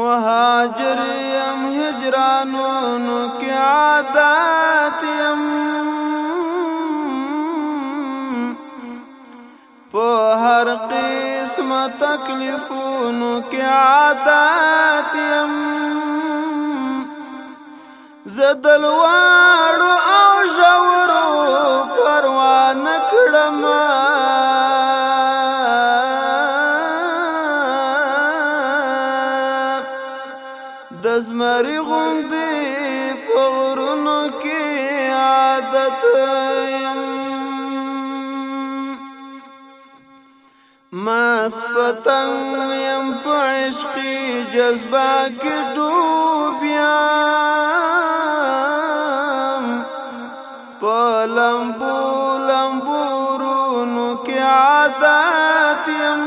مهاجر یم هجرانونو کی عادات یم په هر قسم تکلیفونو کی عادات یم زدلواړو او ژورو پروا نه کړم د زمري غوندې په غرونو کې عادت یم مست پتنګ یم په عشقي جذبه کې ډوب یم په لمبو لمبو ورونو کې عادت یم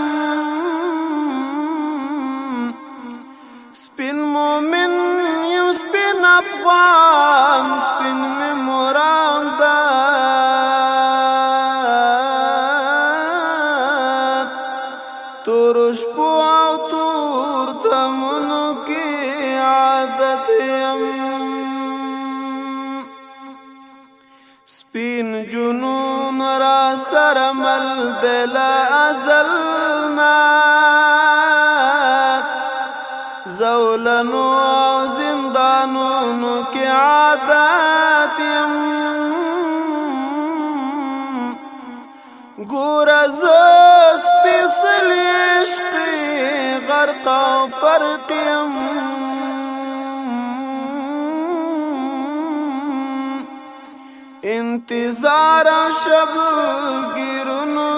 سپین مومن یم سپین افغان سپین می مرام دا تور شپو او تور دمونو کی عادت یم سپین جنون را سر مل دل ازلنا زولنو او زندانونو کی عادت یم ګوره زه سپېڅلي عشقي غرق او فرق یم انتظار شب ګیرونو